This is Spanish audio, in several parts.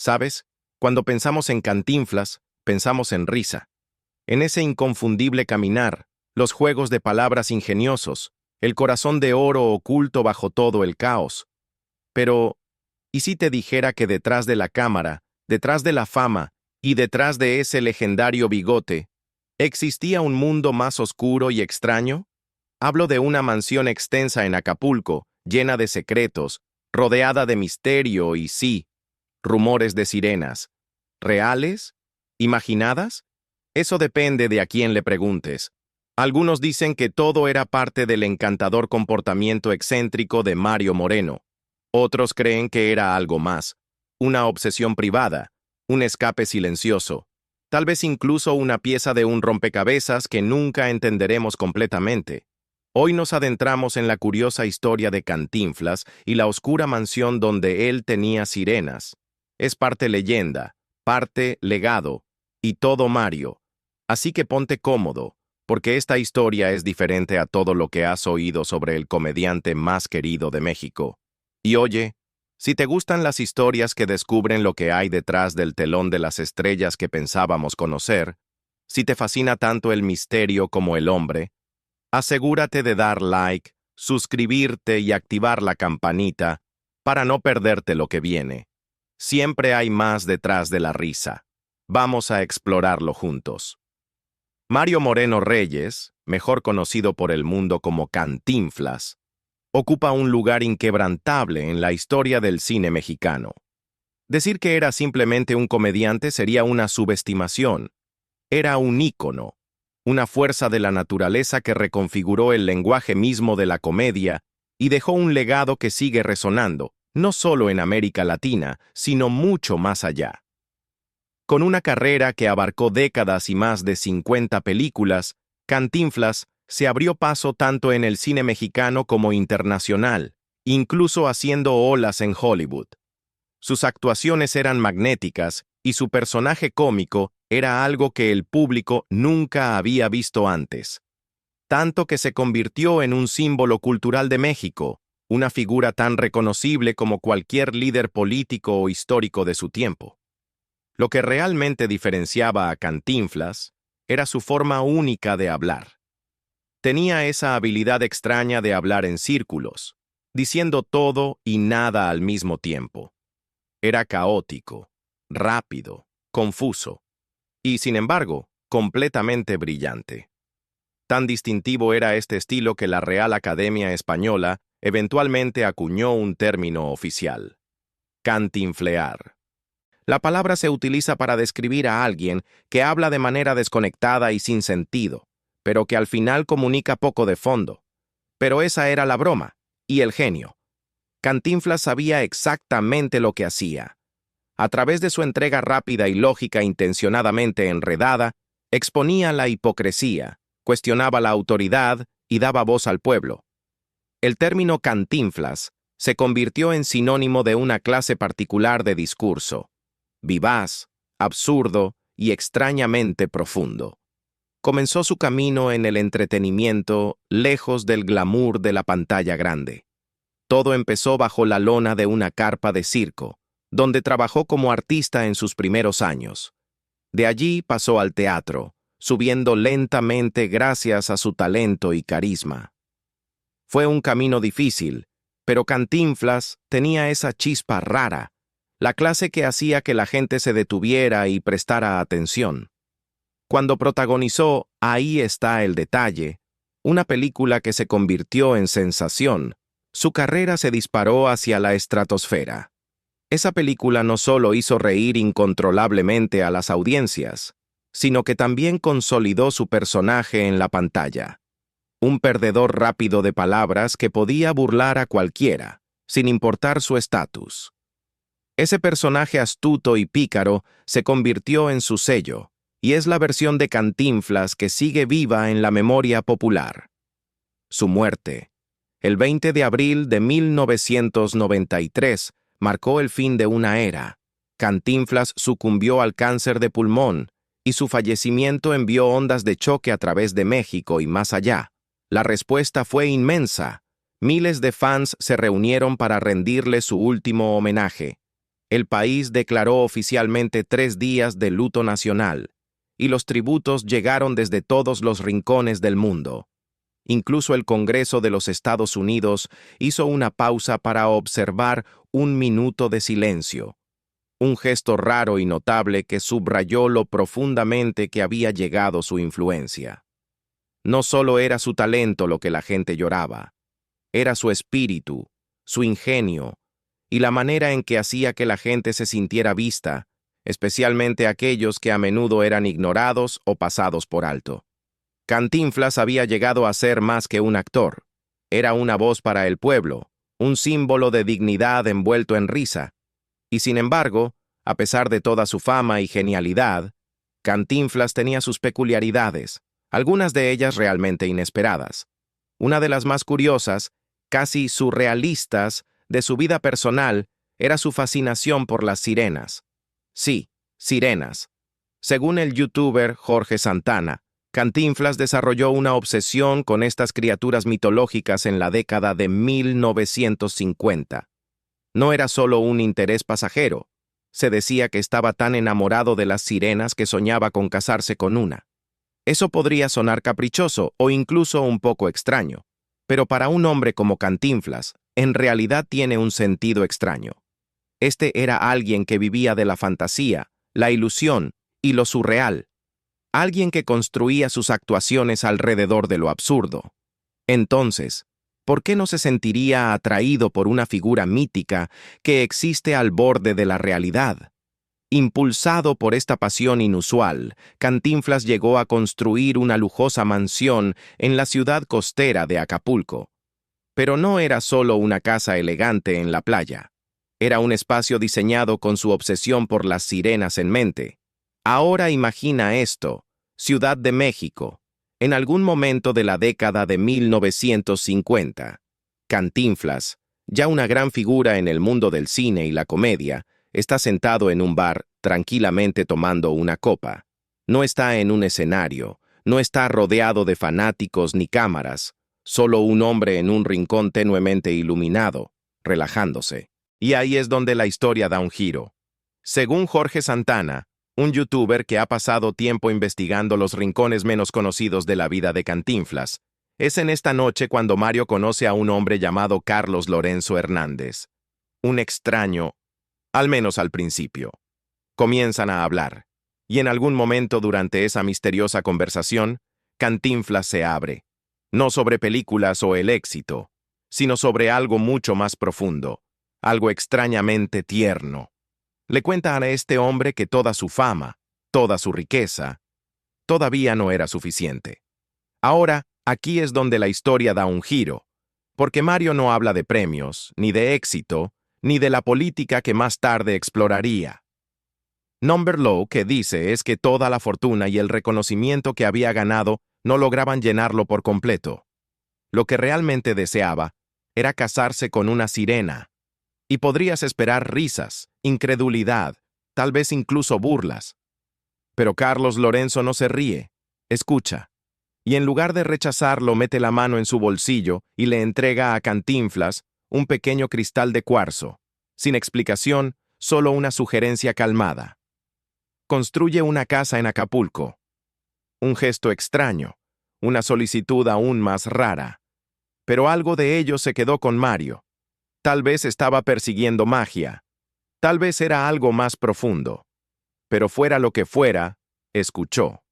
¿Sabes? Cuando pensamos en Cantinflas, pensamos en risa. En ese inconfundible caminar, los juegos de palabras ingeniosos, el corazón de oro oculto bajo todo el caos. Pero, ¿y si te dijera que detrás de la cámara, detrás de la fama y detrás de ese legendario bigote, existía un mundo más oscuro y extraño? Hablo de una mansión extensa en Acapulco, llena de secretos, rodeada de misterio y sí, rumores de sirenas. ¿Reales? ¿Imaginadas? Eso depende de a quién le preguntes. Algunos dicen que todo era parte del encantador comportamiento excéntrico de Mario Moreno. Otros creen que era algo más, una obsesión privada, un escape silencioso, tal vez incluso una pieza de un rompecabezas que nunca entenderemos completamente. Hoy nos adentramos en la curiosa historia de Cantinflas y la oscura mansión donde él tenía sirenas. Es parte leyenda, parte legado, y todo Mario. Así que ponte cómodo, porque esta historia es diferente a todo lo que has oído sobre el comediante más querido de México. Y oye, si te gustan las historias que descubren lo que hay detrás del telón de las estrellas que pensábamos conocer, si te fascina tanto el misterio como el hombre, asegúrate de dar like, suscribirte y activar la campanita para no perderte lo que viene. Siempre hay más detrás de la risa. Vamos a explorarlo juntos. Mario Moreno Reyes, mejor conocido por el mundo como Cantinflas, ocupa un lugar inquebrantable en la historia del cine mexicano. Decir que era simplemente un comediante sería una subestimación. Era un ícono, una fuerza de la naturaleza que reconfiguró el lenguaje mismo de la comedia y dejó un legado que sigue resonando, no solo en América Latina, sino mucho más allá. Con una carrera que abarcó décadas y más de 50 películas, Cantinflas se abrió paso tanto en el cine mexicano como internacional, incluso haciendo olas en Hollywood. Sus actuaciones eran magnéticas y su personaje cómico era algo que el público nunca había visto antes. Tanto que se convirtió en un símbolo cultural de México, una figura tan reconocible como cualquier líder político o histórico de su tiempo. Lo que realmente diferenciaba a Cantinflas era su forma única de hablar. Tenía esa habilidad extraña de hablar en círculos, diciendo todo y nada al mismo tiempo. Era caótico, rápido, confuso, y sin embargo, completamente brillante. Tan distintivo era este estilo que la Real Academia Española eventualmente acuñó un término oficial: cantinflear. La palabra se utiliza para describir a alguien que habla de manera desconectada y sin sentido, pero que al final comunica poco de fondo. Pero esa era la broma, y el genio. Cantinflas sabía exactamente lo que hacía. A través de su entrega rápida y lógica intencionadamente enredada, exponía la hipocresía, cuestionaba la autoridad y daba voz al pueblo. El término Cantinflas se convirtió en sinónimo de una clase particular de discurso: vivaz, absurdo y extrañamente profundo. Comenzó su camino en el entretenimiento, lejos del glamour de la pantalla grande. Todo empezó bajo la lona de una carpa de circo, donde trabajó como artista en sus primeros años. De allí pasó al teatro, subiendo lentamente gracias a su talento y carisma. Fue un camino difícil, pero Cantinflas tenía esa chispa rara, la clase que hacía que la gente se detuviera y prestara atención. Cuando protagonizó Ahí está el detalle, una película que se convirtió en sensación, su carrera se disparó hacia la estratosfera. Esa película no solo hizo reír incontrolablemente a las audiencias, sino que también consolidó su personaje en la pantalla. Un perdedor rápido de palabras que podía burlar a cualquiera, sin importar su estatus. Ese personaje astuto y pícaro se convirtió en su sello, y es la versión de Cantinflas que sigue viva en la memoria popular. Su muerte, el 20 de abril de 1993, marcó el fin de una era. Cantinflas sucumbió al cáncer de pulmón, y su fallecimiento envió ondas de choque a través de México y más allá. La respuesta fue inmensa. Miles de fans se reunieron para rendirle su último homenaje. El país declaró oficialmente 3 días de luto nacional, y los tributos llegaron desde todos los rincones del mundo. Incluso el Congreso de los Estados Unidos hizo una pausa para observar 1 minuto de silencio, un gesto raro y notable que subrayó lo profundamente que había llegado su influencia. No solo era su talento lo que la gente lloraba, era su espíritu, su ingenio, y la manera en que hacía que la gente se sintiera vista, especialmente aquellos que a menudo eran ignorados o pasados por alto. Cantinflas había llegado a ser más que un actor. Era una voz para el pueblo, un símbolo de dignidad envuelto en risa. Y sin embargo, a pesar de toda su fama y genialidad, Cantinflas tenía sus peculiaridades, algunas de ellas realmente inesperadas. Una de las más curiosas, casi surrealistas, de su vida personal era su fascinación por las sirenas. Sí, sirenas. Según el youtuber Jorge Santana, Cantinflas desarrolló una obsesión con estas criaturas mitológicas en la década de 1950. No era solo un interés pasajero. Se decía que estaba tan enamorado de las sirenas que soñaba con casarse con una. Eso podría sonar caprichoso o incluso un poco extraño, pero para un hombre como Cantinflas, en realidad tiene un sentido extraño. Este era alguien que vivía de la fantasía, la ilusión y lo surreal. Alguien que construía sus actuaciones alrededor de lo absurdo. Entonces, ¿por qué no se sentiría atraído por una figura mítica que existe al borde de la realidad? Impulsado por esta pasión inusual, Cantinflas llegó a construir una lujosa mansión en la ciudad costera de Acapulco. Pero no era solo una casa elegante en la playa. Era un espacio diseñado con su obsesión por las sirenas en mente. Ahora imagina esto, Ciudad de México, en algún momento de la década de 1950. Cantinflas, ya una gran figura en el mundo del cine y la comedia, está sentado en un bar, tranquilamente tomando una copa. No está en un escenario, no está rodeado de fanáticos ni cámaras, solo un hombre en un rincón tenuemente iluminado, relajándose. Y ahí es donde la historia da un giro. Según Jorge Santana, un youtuber que ha pasado tiempo investigando los rincones menos conocidos de la vida de Cantinflas, es en esta noche cuando Mario conoce a un hombre llamado Carlos Lorenzo Hernández. Un extraño, al menos al principio. Comienzan a hablar, y en algún momento durante esa misteriosa conversación, Cantinflas se abre, no sobre películas o el éxito, sino sobre algo mucho más profundo, algo extrañamente tierno. Le cuenta a este hombre que toda su fama, toda su riqueza, todavía no era suficiente. Ahora, aquí es donde la historia da un giro, porque Mario no habla de premios, ni de éxito, ni de la política que más tarde exploraría. Lo que dice es que toda la fortuna y el reconocimiento que había ganado no lograban llenarlo por completo. Lo que realmente deseaba era casarse con una sirena. Y podrías esperar risas, incredulidad, tal vez incluso burlas. Pero Carlos Lorenzo no se ríe, escucha, y en lugar de rechazarlo mete la mano en su bolsillo y le entrega a Cantinflas un pequeño cristal de cuarzo, sin explicación, solo una sugerencia calmada. Construye una casa en Acapulco. Un gesto extraño, una solicitud aún más rara. Pero algo de ello se quedó con Mario. Tal vez estaba persiguiendo magia. Tal vez era algo más profundo. Pero fuera lo que fuera, escuchó.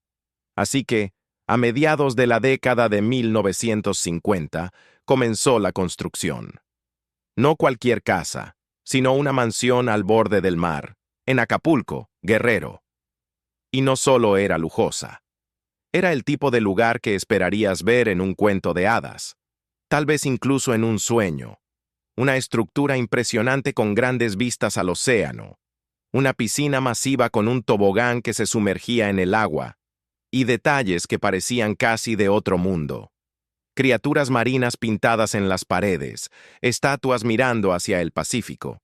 Así que, a mediados de la década de 1950, comenzó la construcción. No cualquier casa, sino una mansión al borde del mar, en Acapulco, Guerrero. Y no solo era lujosa. Era el tipo de lugar que esperarías ver en un cuento de hadas. Tal vez incluso en un sueño. Una estructura impresionante con grandes vistas al océano, una piscina masiva con un tobogán que se sumergía en el agua, y detalles que parecían casi de otro mundo. Criaturas marinas pintadas en las paredes, estatuas mirando hacia el Pacífico.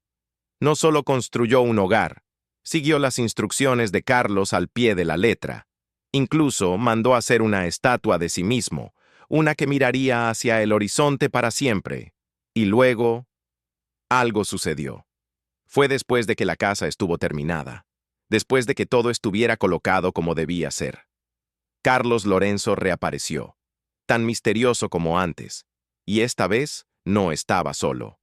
No solo construyó un hogar, siguió las instrucciones de Carlos al pie de la letra. Incluso mandó hacer una estatua de sí mismo, una que miraría hacia el horizonte para siempre. Y luego, algo sucedió. Fue después de que la casa estuvo terminada, después de que todo estuviera colocado como debía ser. Carlos Lorenzo reapareció, tan misterioso como antes, y esta vez no estaba solo.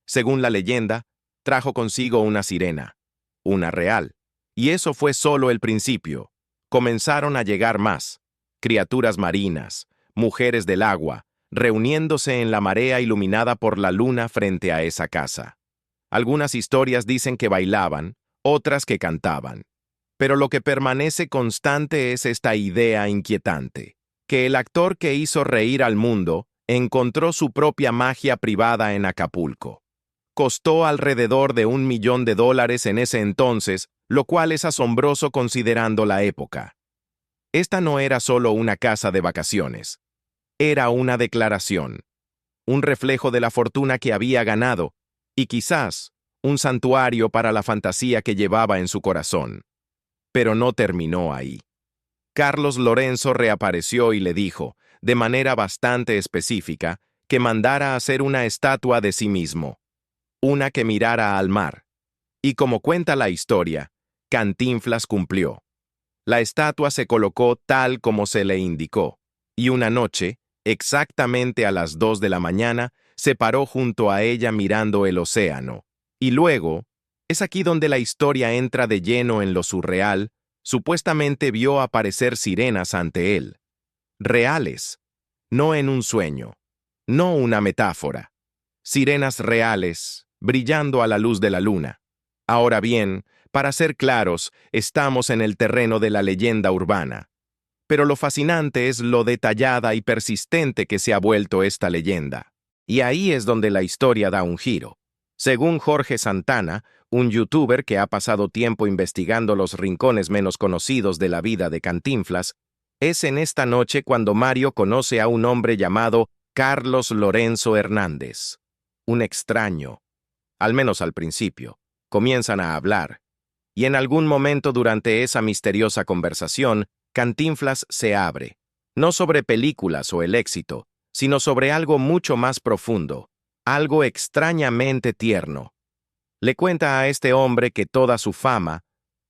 Según la leyenda, trajo consigo una sirena, una real, y eso fue solo el principio. Comenzaron a llegar más, criaturas marinas, mujeres del agua, reuniéndose en la marea iluminada por la luna frente a esa casa. Algunas historias dicen que bailaban, otras que cantaban. Pero lo que permanece constante es esta idea inquietante, que el actor que hizo reír al mundo encontró su propia magia privada en Acapulco. Costó alrededor de $1 millón en ese entonces, lo cual es asombroso considerando la época. Esta no era solo una casa de vacaciones. Era una declaración, un reflejo de la fortuna que había ganado, y quizás un santuario para la fantasía que llevaba en su corazón. Pero no terminó ahí. Carlos Lorenzo reapareció y le dijo, de manera bastante específica, que mandara hacer una estatua de sí mismo, una que mirara al mar. Y como cuenta la historia, Cantinflas cumplió. La estatua se colocó tal como se le indicó, y una noche, exactamente a las 2 de la mañana, se paró junto a ella mirando el océano. Y luego, es aquí donde la historia entra de lleno en lo surreal, supuestamente vio aparecer sirenas ante él. Reales, no en un sueño, no una metáfora. Sirenas reales, brillando a la luz de la luna. Ahora bien, para ser claros, estamos en el terreno de la leyenda urbana. Pero lo fascinante es lo detallada y persistente que se ha vuelto esta leyenda. Y ahí es donde la historia da un giro. Según Jorge Santana, un youtuber que ha pasado tiempo investigando los rincones menos conocidos de la vida de Cantinflas, es en esta noche cuando Mario conoce a un hombre llamado Carlos Lorenzo Hernández. Un extraño, al menos al principio. Comienzan a hablar, y en algún momento durante esa misteriosa conversación, Cantinflas se abre, no sobre películas o el éxito, sino sobre algo mucho más profundo, algo extrañamente tierno. Le cuenta a este hombre que toda su fama,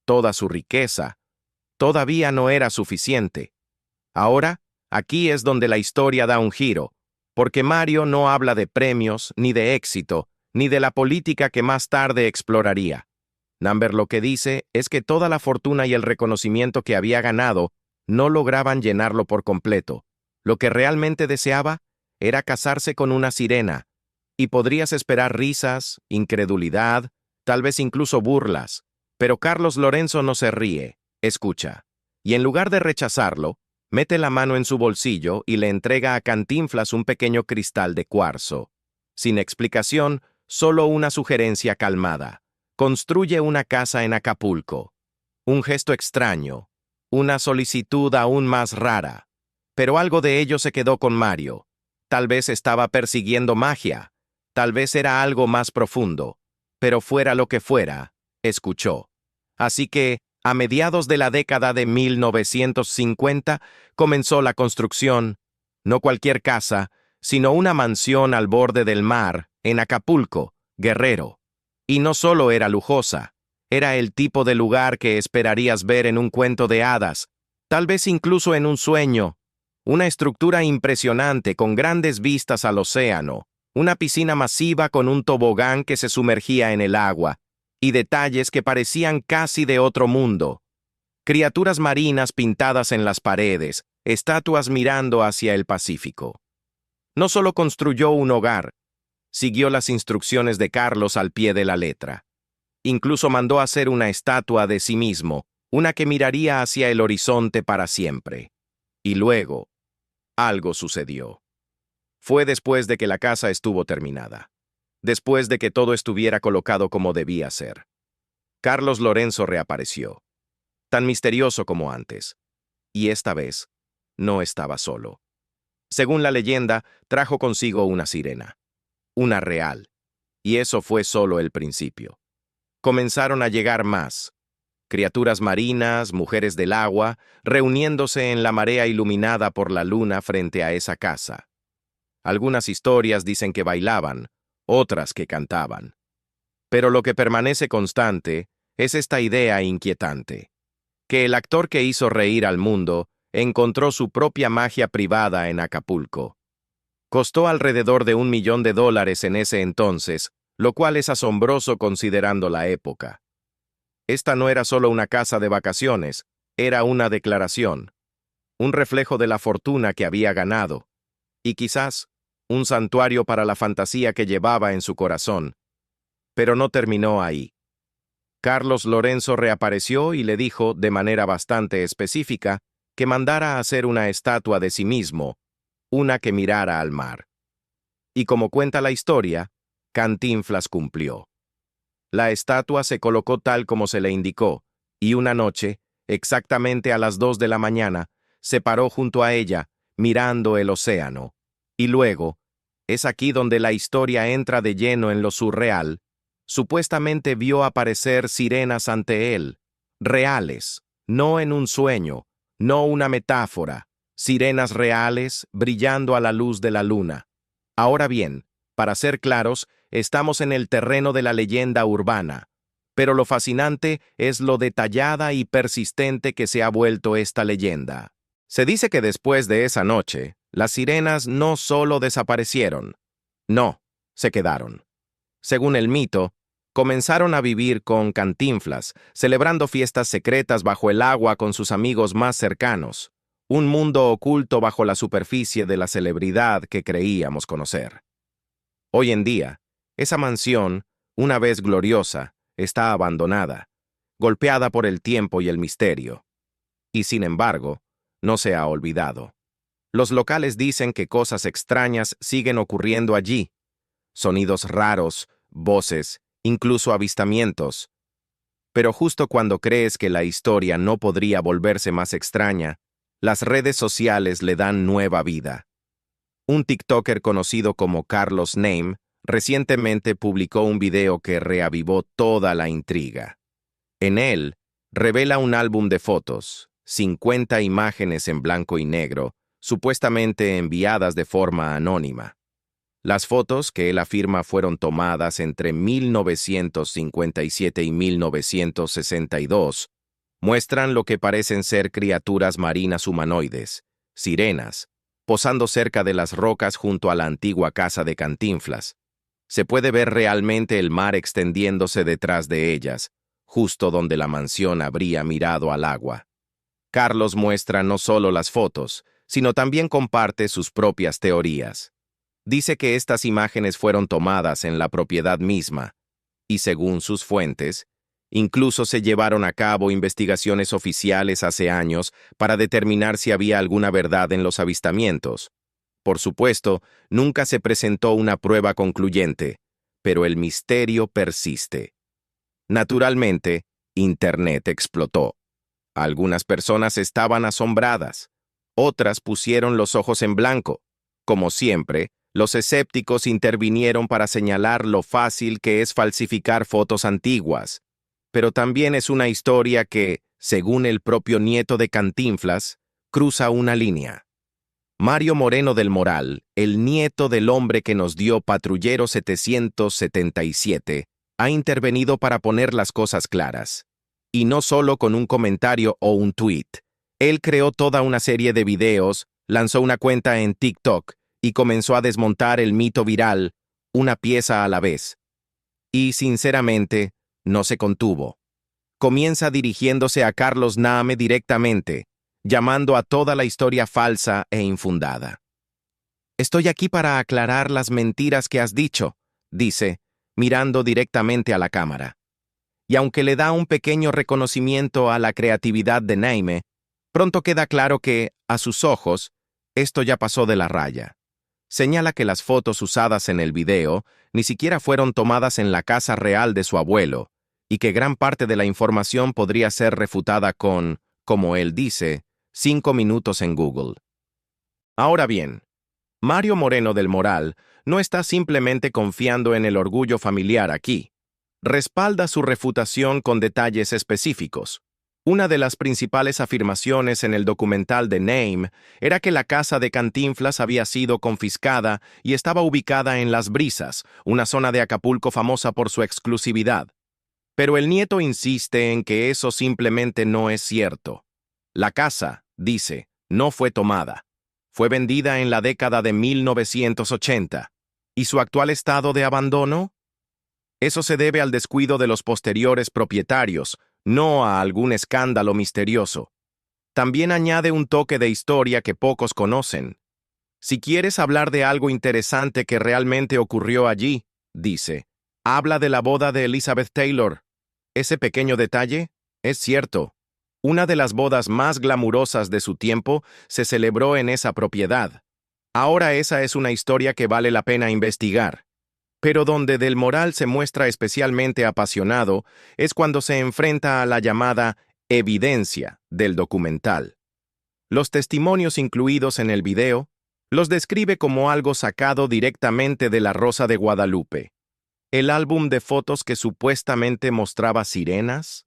toda su riqueza, todavía no era suficiente. Ahora, aquí es donde la historia da un giro, porque Mario no habla de premios, ni de éxito, ni de la política que más tarde exploraría. Number lo que dice es que toda la fortuna y el reconocimiento que había ganado no lograban llenarlo por completo. Lo que realmente deseaba era casarse con una sirena, y podrías esperar risas, incredulidad, tal vez incluso burlas. Pero Carlos Lorenzo no se ríe, escucha, y en lugar de rechazarlo, mete la mano en su bolsillo y le entrega a Cantinflas un pequeño cristal de cuarzo. Sin explicación, solo una sugerencia calmada. Construye una casa en Acapulco. Un gesto extraño, una solicitud aún más rara. Pero algo de ello se quedó con Mario. Tal vez estaba persiguiendo magia, tal vez era algo más profundo, pero fuera lo que fuera, escuchó. Así que, a mediados de la década de 1950, comenzó la construcción, no cualquier casa, sino una mansión al borde del mar, en Acapulco, Guerrero. Y no solo era lujosa, era el tipo de lugar que esperarías ver en un cuento de hadas, tal vez incluso en un sueño. Una estructura impresionante con grandes vistas al océano, una piscina masiva con un tobogán que se sumergía en el agua, y detalles que parecían casi de otro mundo. Criaturas marinas pintadas en las paredes, estatuas mirando hacia el Pacífico. No solo construyó un hogar, siguió las instrucciones de Carlos al pie de la letra. Incluso mandó hacer una estatua de sí mismo, una que miraría hacia el horizonte para siempre. Y luego, algo sucedió. Fue después de que la casa estuvo terminada. Después de que todo estuviera colocado como debía ser. Carlos Lorenzo reapareció, tan misterioso como antes. Y esta vez, no estaba solo. Según la leyenda, trajo consigo una sirena. Una real. Y eso fue solo el principio. Comenzaron a llegar más. Criaturas marinas, mujeres del agua, reuniéndose en la marea iluminada por la luna frente a esa casa. Algunas historias dicen que bailaban, otras que cantaban. Pero lo que permanece constante es esta idea inquietante, que el actor que hizo reír al mundo encontró su propia magia privada en Acapulco. Costó alrededor de $1 millón en ese entonces, lo cual es asombroso considerando la época. Esta no era solo una casa de vacaciones, era una declaración, un reflejo de la fortuna que había ganado, y quizás un santuario para la fantasía que llevaba en su corazón. Pero no terminó ahí. Carlos Lorenzo reapareció y le dijo, de manera bastante específica, que mandara a hacer una estatua de sí mismo, una que mirara al mar. Y como cuenta la historia, Cantinflas cumplió. La estatua se colocó tal como se le indicó, y una noche, exactamente a las 2 de la mañana, se paró junto a ella, mirando el océano. Y luego, es aquí donde la historia entra de lleno en lo surreal, supuestamente vio aparecer sirenas ante él, reales, no en un sueño, no una metáfora, sirenas reales brillando a la luz de la luna. Ahora bien, para ser claros, estamos en el terreno de la leyenda urbana, pero lo fascinante es lo detallada y persistente que se ha vuelto esta leyenda. Se dice que después de esa noche, las sirenas no solo desaparecieron, no, se quedaron. Según el mito, comenzaron a vivir con Cantinflas, celebrando fiestas secretas bajo el agua con sus amigos más cercanos, un mundo oculto bajo la superficie de la celebridad que creíamos conocer. Hoy en día, esa mansión, una vez gloriosa, está abandonada, golpeada por el tiempo y el misterio. Y sin embargo, no se ha olvidado. Los locales dicen que cosas extrañas siguen ocurriendo allí. Sonidos raros, voces, incluso avistamientos. Pero justo cuando crees que la historia no podría volverse más extraña, las redes sociales le dan nueva vida. Un TikToker conocido como Carlos Name recientemente publicó un video que reavivó toda la intriga. En él, revela un álbum de fotos, 50 imágenes en blanco y negro, supuestamente enviadas de forma anónima. Las fotos, que él afirma fueron tomadas entre 1957 y 1962, muestran lo que parecen ser criaturas marinas humanoides, sirenas, posando cerca de las rocas junto a la antigua casa de Cantinflas. Se puede ver realmente el mar extendiéndose detrás de ellas, justo donde la mansión habría mirado al agua. Carlos muestra no solo las fotos, sino también comparte sus propias teorías. Dice que estas imágenes fueron tomadas en la propiedad misma, y según sus fuentes, incluso se llevaron a cabo investigaciones oficiales hace años para determinar si había alguna verdad en los avistamientos. Por supuesto, nunca se presentó una prueba concluyente, pero el misterio persiste. Naturalmente, Internet explotó. Algunas personas estaban asombradas, otras pusieron los ojos en blanco. Como siempre, los escépticos intervinieron para señalar lo fácil que es falsificar fotos antiguas. Pero también es una historia que, según el propio nieto de Cantinflas, cruza una línea. Mario Moreno del Moral, el nieto del hombre que nos dio Patrullero 777, ha intervenido para poner las cosas claras. Y no solo con un comentario o un tweet. Él creó toda una serie de videos, lanzó una cuenta en TikTok y comenzó a desmontar el mito viral, una pieza a la vez. Y, sinceramente, no se contuvo. Comienza dirigiéndose a Carlos Name directamente, llamando a toda la historia falsa e infundada. «Estoy aquí para aclarar las mentiras que has dicho», dice, mirando directamente a la cámara. Y aunque le da un pequeño reconocimiento a la creatividad de Name, pronto queda claro que, a sus ojos, esto ya pasó de la raya. Señala que las fotos usadas en el video ni siquiera fueron tomadas en la casa real de su abuelo, y que gran parte de la información podría ser refutada con, como él dice, 5 minutos en Google. Ahora bien, Mario Moreno del Moral no está simplemente confiando en el orgullo familiar aquí. Respalda su refutación con detalles específicos. Una de las principales afirmaciones en el documental de Name era que la casa de Cantinflas había sido confiscada y estaba ubicada en Las Brisas, una zona de Acapulco famosa por su exclusividad. Pero el nieto insiste en que eso simplemente no es cierto. La casa, dice, no fue tomada. Fue vendida en la década de 1980. ¿Y su actual estado de abandono? Eso se debe al descuido de los posteriores propietarios, no a algún escándalo misterioso. También añade un toque de historia que pocos conocen. Si quieres hablar de algo interesante que realmente ocurrió allí, dice, habla de la boda de Elizabeth Taylor. Ese pequeño detalle es cierto. Una de las bodas más glamurosas de su tiempo se celebró en esa propiedad. Ahora esa es una historia que vale la pena investigar. Pero donde Del Moral se muestra especialmente apasionado es cuando se enfrenta a la llamada evidencia del documental. Los testimonios incluidos en el video los describe como algo sacado directamente de La Rosa de Guadalupe. El álbum de fotos que supuestamente mostraba sirenas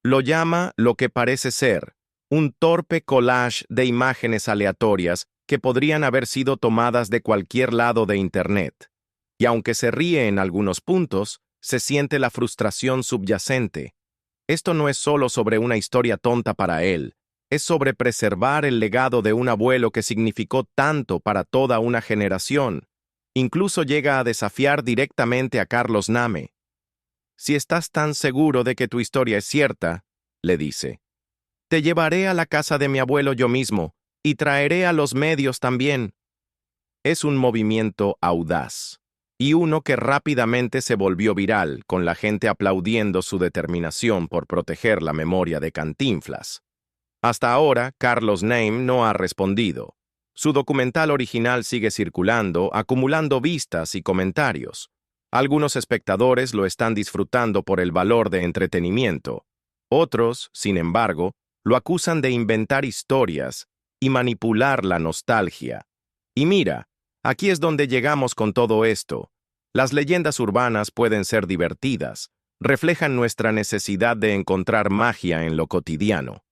lo llama lo que parece ser un torpe collage de imágenes aleatorias que podrían haber sido tomadas de cualquier lado de Internet. Y aunque se ríe en algunos puntos, se siente la frustración subyacente. Esto no es solo sobre una historia tonta para él, es sobre preservar el legado de un abuelo que significó tanto para toda una generación. Incluso llega a desafiar directamente a Carlos Name. Si estás tan seguro de que tu historia es cierta, le dice, te llevaré a la casa de mi abuelo yo mismo, y traeré a los medios también. Es un movimiento audaz. Y uno que rápidamente se volvió viral, con la gente aplaudiendo su determinación por proteger la memoria de Cantinflas. Hasta ahora, Carlos Name no ha respondido. Su documental original sigue circulando, acumulando vistas y comentarios. Algunos espectadores lo están disfrutando por el valor de entretenimiento. Otros, sin embargo, lo acusan de inventar historias y manipular la nostalgia. Y mira, aquí es donde llegamos con todo esto. Las leyendas urbanas pueden ser divertidas, reflejan nuestra necesidad de encontrar magia en lo cotidiano.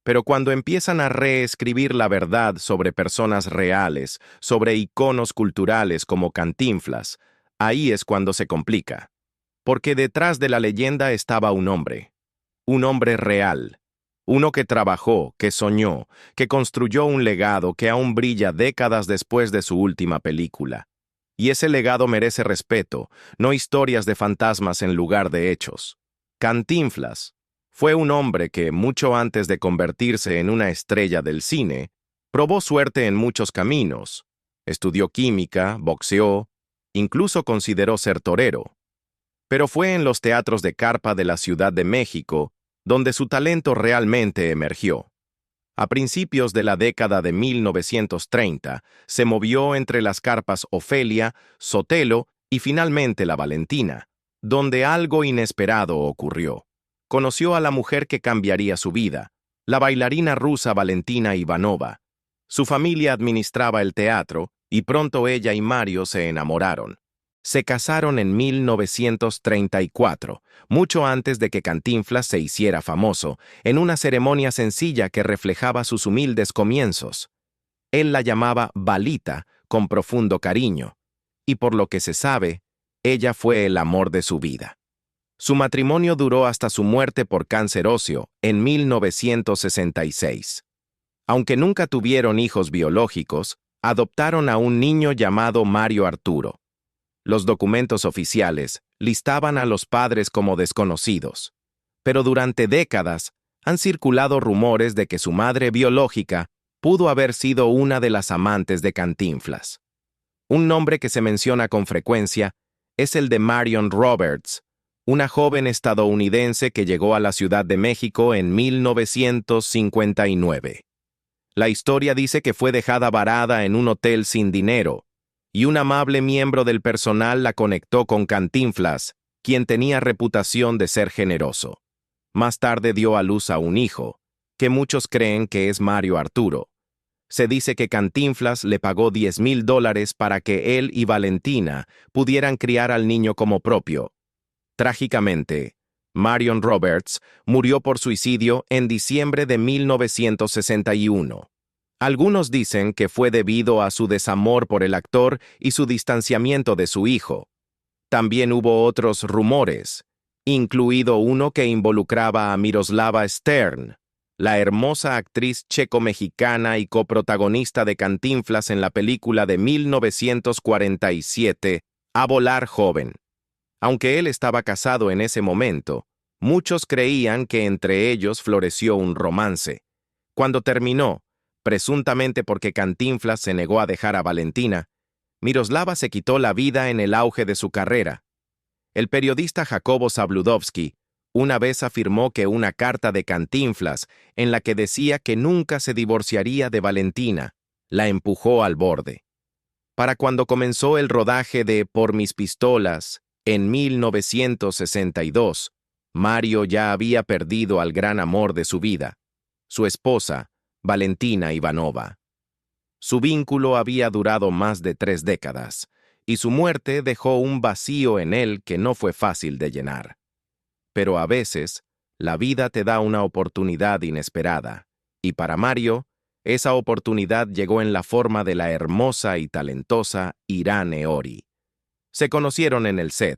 Pero cuando empiezan a reescribir la verdad sobre personas reales, sobre iconos culturales como Cantinflas, ahí es cuando se complica. Porque detrás de la leyenda estaba un hombre real. Uno que trabajó, que soñó, que construyó un legado que aún brilla décadas después de su última película. Y ese legado merece respeto, no historias de fantasmas en lugar de hechos. Cantinflas fue un hombre que, mucho antes de convertirse en una estrella del cine, probó suerte en muchos caminos. Estudió química, boxeó, incluso consideró ser torero. Pero fue en los teatros de carpa de la Ciudad de México donde su talento realmente emergió. A principios de la década de 1930, se movió entre las carpas Ofelia, Sotelo y finalmente la Valentina, donde algo inesperado ocurrió. Conoció a la mujer que cambiaría su vida, la bailarina rusa Valentina Ivanova. Su familia administraba el teatro y pronto ella y Mario se enamoraron. Se casaron en 1934, mucho antes de que Cantinflas se hiciera famoso, en una ceremonia sencilla que reflejaba sus humildes comienzos. Él la llamaba Valita, con profundo cariño, y por lo que se sabe, ella fue el amor de su vida. Su matrimonio duró hasta su muerte por cáncer óseo, en 1966. Aunque nunca tuvieron hijos biológicos, adoptaron a un niño llamado Mario Arturo. Los documentos oficiales listaban a los padres como desconocidos, pero durante décadas han circulado rumores de que su madre biológica pudo haber sido una de las amantes de Cantinflas. Un nombre que se menciona con frecuencia es el de Marion Roberts, una joven estadounidense que llegó a la Ciudad de México en 1959. La historia dice que fue dejada varada en un hotel sin dinero, y un amable miembro del personal la conectó con Cantinflas, quien tenía reputación de ser generoso. Más tarde dio a luz a un hijo, que muchos creen que es Mario Arturo. Se dice que Cantinflas le pagó $10,000 para que él y Valentina pudieran criar al niño como propio. Trágicamente, Marion Roberts, murió por suicidio en diciembre de 1961. Algunos dicen que fue debido a su desamor por el actor y su distanciamiento de su hijo. También hubo otros rumores, incluido uno que involucraba a Miroslava Stern, la hermosa actriz checo-mexicana y coprotagonista de Cantinflas en la película de 1947, A volar joven. Aunque él estaba casado en ese momento, muchos creían que entre ellos floreció un romance. Cuando terminó, presuntamente porque Cantinflas se negó a dejar a Valentina, Miroslava se quitó la vida en el auge de su carrera. El periodista Jacobo Zabludovsky una vez afirmó que una carta de Cantinflas, en la que decía que nunca se divorciaría de Valentina, la empujó al borde. Para cuando comenzó el rodaje de Por mis pistolas, en 1962, Mario ya había perdido al gran amor de su vida, su esposa, Valentina Ivanova. Su vínculo había durado más de 3 décadas, y su muerte dejó un vacío en él que no fue fácil de llenar. Pero a veces, la vida te da una oportunidad inesperada, y para Mario, esa oportunidad llegó en la forma de la hermosa y talentosa Irán Eori. Se conocieron en el set,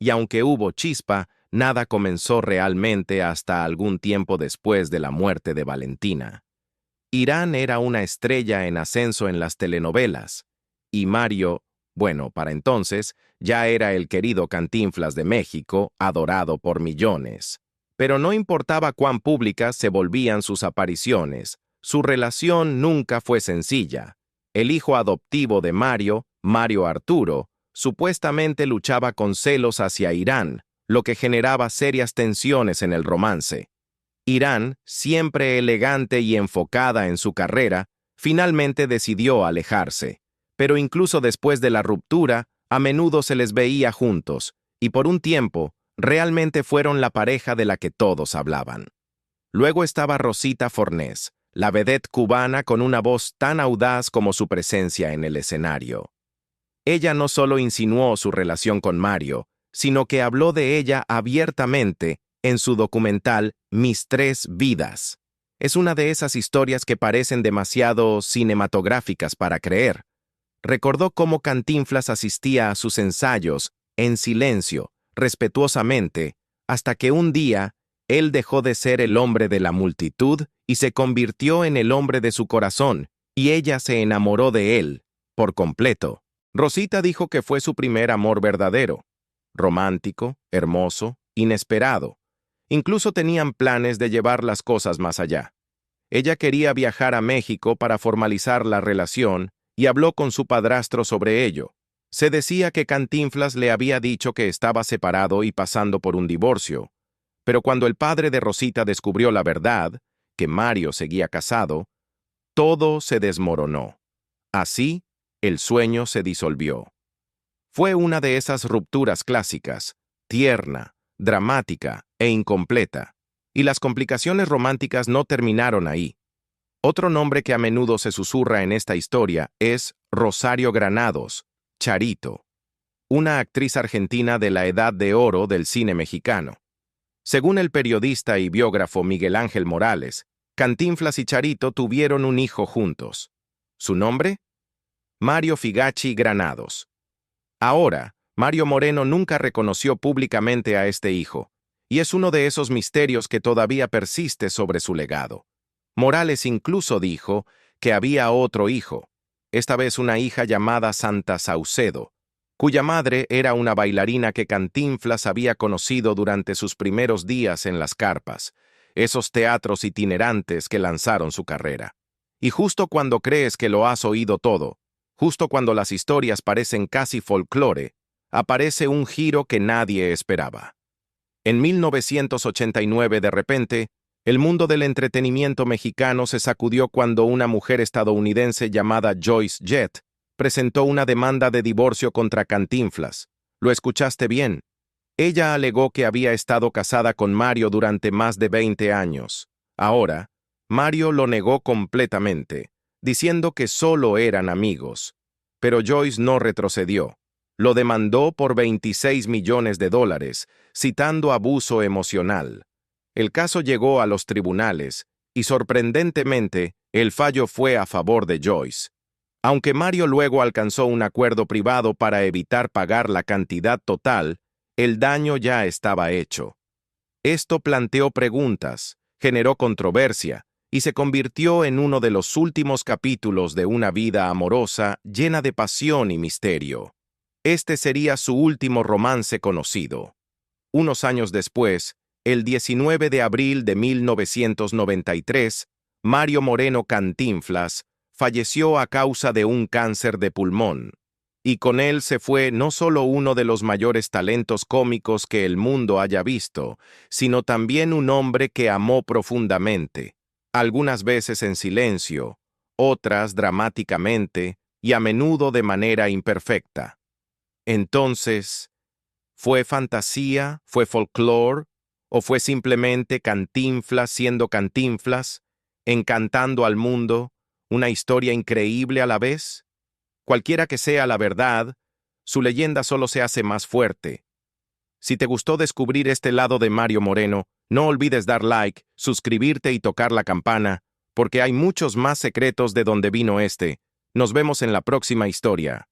y aunque hubo chispa, nada comenzó realmente hasta algún tiempo después de la muerte de Valentina. Irán era una estrella en ascenso en las telenovelas, y Mario, bueno, para entonces, ya era el querido Cantinflas de México, adorado por millones. Pero no importaba cuán públicas se volvían sus apariciones, su relación nunca fue sencilla. El hijo adoptivo de Mario, Mario Arturo, supuestamente luchaba con celos hacia Irán, lo que generaba serias tensiones en el romance. Irán, siempre elegante y enfocada en su carrera, finalmente decidió alejarse. Pero incluso después de la ruptura, a menudo se les veía juntos, y por un tiempo, realmente fueron la pareja de la que todos hablaban. Luego estaba Rosita Fornés, la vedette cubana con una voz tan audaz como su presencia en el escenario. Ella no solo insinuó su relación con Mario, sino que habló de ella abiertamente en su documental Mis 3 vidas. Es una de esas historias que parecen demasiado cinematográficas para creer. Recordó cómo Cantinflas asistía a sus ensayos, en silencio, respetuosamente, hasta que un día, él dejó de ser el hombre de la multitud y se convirtió en el hombre de su corazón, y ella se enamoró de él, por completo. Rosita dijo que fue su primer amor verdadero, romántico, hermoso, inesperado. Incluso tenían planes de llevar las cosas más allá. Ella quería viajar a México para formalizar la relación y habló con su padrastro sobre ello. Se decía que Cantinflas le había dicho que estaba separado y pasando por un divorcio, pero cuando el padre de Rosita descubrió la verdad, que Mario seguía casado, todo se desmoronó. Así, el sueño se disolvió. Fue una de esas rupturas clásicas, tierna, dramática e incompleta, y las complicaciones románticas no terminaron ahí. Otro nombre que a menudo se susurra en esta historia es Rosario Granados, Charito, una actriz argentina de la edad de oro del cine mexicano. Según el periodista y biógrafo Miguel Ángel Morales, Cantinflas y Charito tuvieron un hijo juntos. ¿Su nombre? Mario Figachi Granados. Ahora, Mario Moreno nunca reconoció públicamente a este hijo, y es uno de esos misterios que todavía persiste sobre su legado. Morales incluso dijo que había otro hijo, esta vez una hija llamada Santa Saucedo, cuya madre era una bailarina que Cantinflas había conocido durante sus primeros días en las carpas, esos teatros itinerantes que lanzaron su carrera. Y justo cuando crees que lo has oído todo, justo cuando las historias parecen casi folclore, aparece un giro que nadie esperaba. En 1989, de repente, el mundo del entretenimiento mexicano se sacudió cuando una mujer estadounidense llamada Joyce Jett presentó una demanda de divorcio contra Cantinflas. ¿Lo escuchaste bien? Ella alegó que había estado casada con Mario durante más de 20 años. Ahora, Mario lo negó completamente, diciendo que solo eran amigos. Pero Joyce no retrocedió. Lo demandó por $26 millones, citando abuso emocional. El caso llegó a los tribunales y, sorprendentemente, el fallo fue a favor de Joyce. Aunque Mario luego alcanzó un acuerdo privado para evitar pagar la cantidad total, el daño ya estaba hecho. Esto planteó preguntas, generó controversia y se convirtió en uno de los últimos capítulos de una vida amorosa llena de pasión y misterio. Este sería su último romance conocido. Unos años después, el 19 de abril de 1993, Mario Moreno Cantinflas falleció a causa de un cáncer de pulmón. Y con él se fue no solo uno de los mayores talentos cómicos que el mundo haya visto, sino también un hombre que amó profundamente, algunas veces en silencio, otras dramáticamente y a menudo de manera imperfecta. Entonces, ¿fue fantasía, fue folclore, o fue simplemente Cantinflas siendo Cantinflas, encantando al mundo, una historia increíble a la vez? Cualquiera que sea la verdad, su leyenda solo se hace más fuerte. Si te gustó descubrir este lado de Mario Moreno, no olvides dar like, suscribirte y tocar la campana, porque hay muchos más secretos de donde vino este. Nos vemos en la próxima historia.